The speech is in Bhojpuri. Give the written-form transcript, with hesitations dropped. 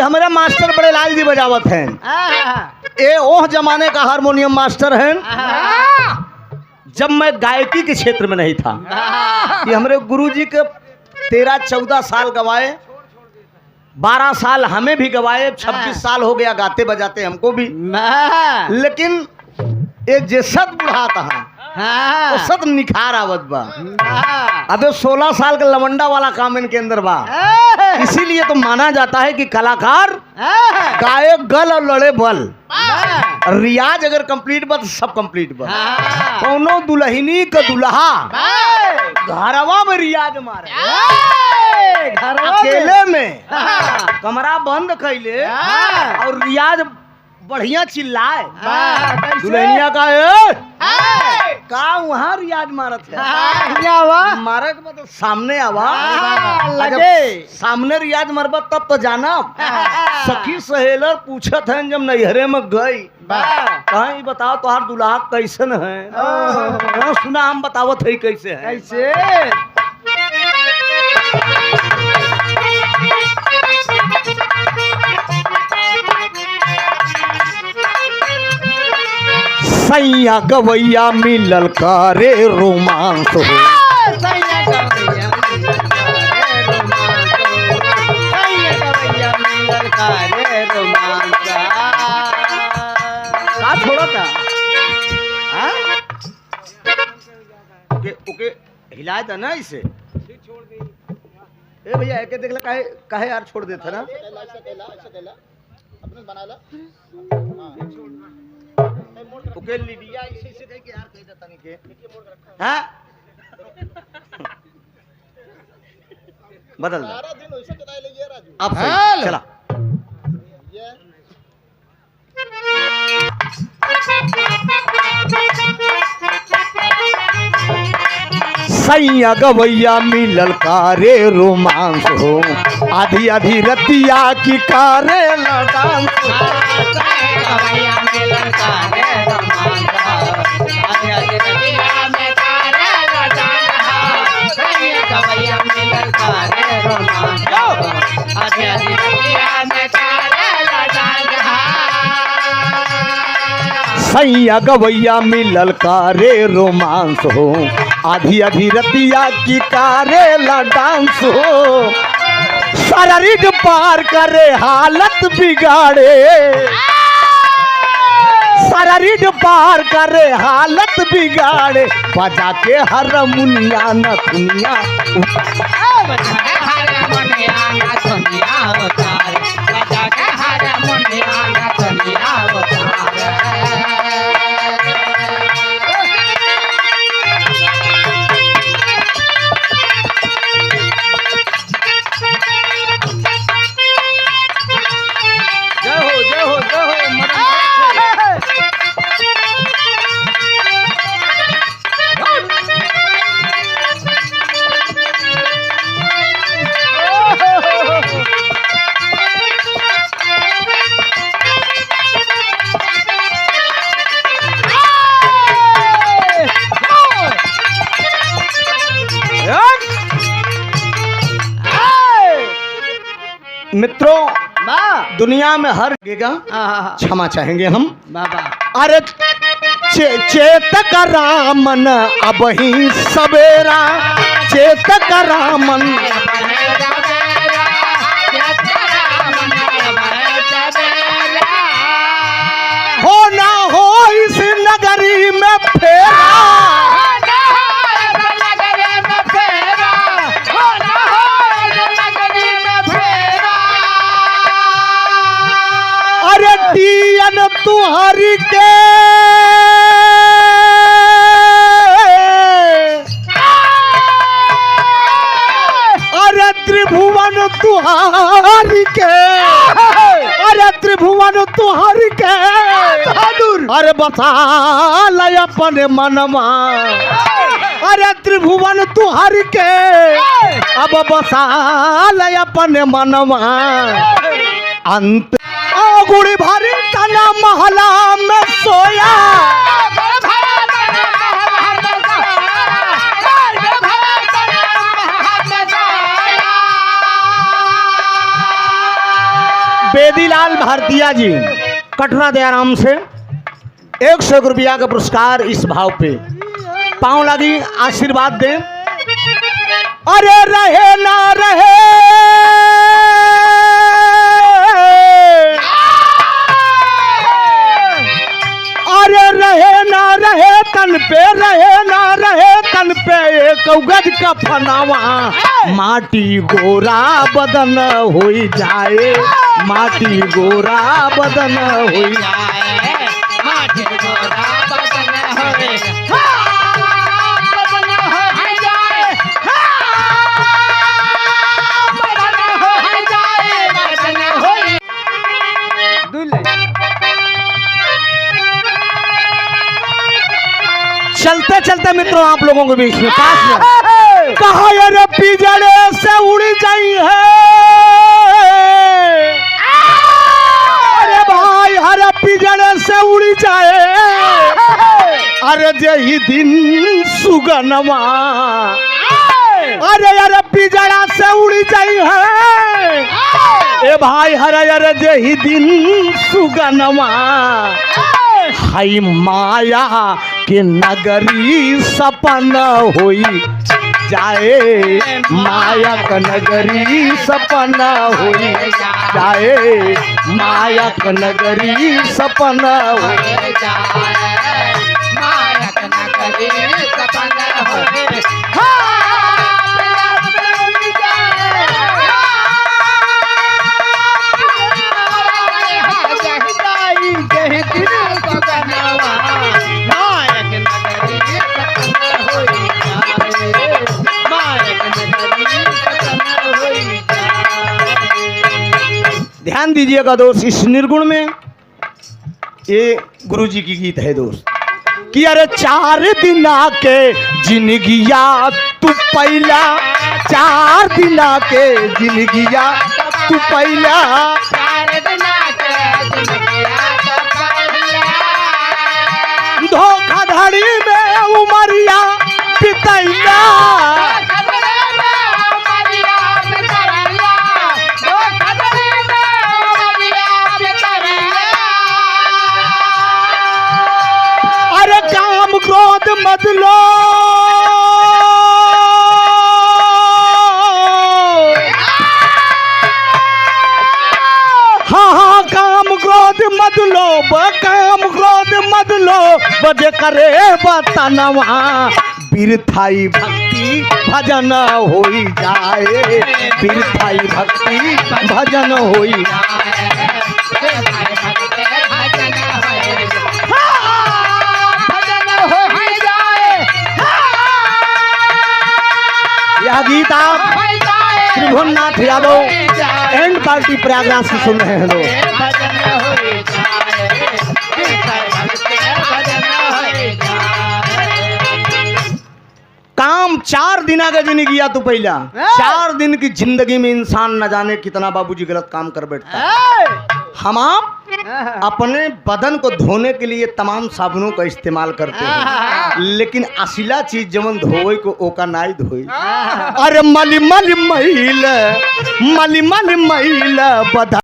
हमारे मास्टर बड़े लाल जी बजावत हैं। ये ओह जमाने का हारमोनियम मास्टर हैं जब मैं गायकी के क्षेत्र में नहीं था। ये हमारे गुरुजी के 13-14 साल गवाए, 12 साल हमें भी गवाए, 26 साल हो गया गाते बजाते हमको भी। लेकिन ये जे सद बुढ़ा था तो सद निखार आवत बा। अबे 16 साल का लवंडा वाला काम इनके अंदर बा। इसीलिए तो माना जाता है कि कलाकार गाए गल और लड़े बल। रियाज अगर कंप्लीट बा तो सब कंप्लीट बा। कौनो दुल्हनी का दुल्हा घरवा में रियाज मारे, अकेले में कमरा बंद कैले और रियाज बढ़िया चिल्लाए। दुल्हनिया का वहाँ रियाज मारत है मारे के मतलब सामने आवा लगे। सामने रियाज मरबा तब तो जाना। सखी सहेलर पूछत हैं जब नैहरे में गई कहीं बताओ तुहार दुल्हा कैसन है। सुना हम बतावत है कैसे है। कैसे सैया गवैया मिलल कारे रोमांस हो। का छोड़ा था ओके हिलाए था ना इसे। ए भैया एक देख ला काहे काहे यार छोड़ देता ना। ओके लिडिया इसे कह के यार कह देता नहीं के हां बदल सारा दिन वैसे कटाई लगी है राजू। अब चला सैया गवैया मिलल कारे रोमांस हो। आधी आधी रतिया की कारे डांस गवैया मिलल कारे रोमांस आधी आधी रतिया में कारे डांस गवैया मिलल कारे रोमांस आधी आधी रतिया में कारे सैया गवैया मिलल कारे रोमांस हो। आधी आधी रतिया की कारेला डांस हो। सारा रीड पार करे हालत बिगाड़े, सारा रीड पार करे हालत बिगाड़े। बजा के हारमोनिया न दुनिया मित्रों दुनिया में हर जगह क्षमा चाहेंगे हम। अरे चेतक रामन अब ही सवेरा चेतक रामन हो ना हो इस नगरी में फेरा तुहरी के अरे त्रिभुवन तुहारी के अरे त्रिभुवन तुहारी के अरे बसा लय अपने मनवा अरे त्रिभुवन तुहारी के अब बसा लय अपने मनवा अंत गुड़ी भरी तना महला में सोया बेदीलाल भारतीय जी कटरा दयाराम से 100 रुपया का पुरस्कार इस भाव पे पाँव लगी आशीर्वाद दें। अरे रहे ना रहे अरे रहे ना रहे तन पे रहे ना रहे तन पे एक गज का फनावा माटी गोरा बदन हो जाए माटी गोरा बदन हो जाए माटी गोरा बदन होए चलते चलते मित्रों आप लोगों के बीच में पास में कहा यार पिजड़े से उड़ जाई है अरे भाई हर पिजड़े से उड़ जाए अरे यही दिन सुगनमा अरे यार पिजड़ा से उड़ जाई है ए भाई हर यार यही दिन सुगनमा हाय माया के नगरी सपन होई जाए माया का नगरी सपन होई जाए माया का नगरी सपन होई जाए माया का नगरी सपन होए ध्यान दीजिएगा दोस्त इस निर्गुण में ये गुरुजी की गीत है दोस्त कि अरे 4 दिन के जिंदगिया तू पहला 4 दिन के जिंदगिया तू पहला 4 दिन के जिंदगिया धोखाधड़ी में उमरिया पितैया अरे काम क्रोध मत लो हाँ काम क्रोध मत लो काम क्रोध मत लो बजे करे बतनवा बिरथाई भक्ति भजन होई जाए बिरथाई भक्ति भजन होई यह गीत आप त्रिभुवननाथ यादव एंड पार्टी प्रयागराज से सुन रहे हैं लोग। काम 4 दिन का जिंदगी तू पहला 4 दिन की जिंदगी में इंसान न जाने कितना बाबूजी गलत काम कर बैठता है। हम आप अपने बदन को धोने के लिए तमाम साबुनों का इस्तेमाल करते हैं लेकिन असीला चीज जमन धोए को ओका नाई धोई अरे मली मली महिला बधा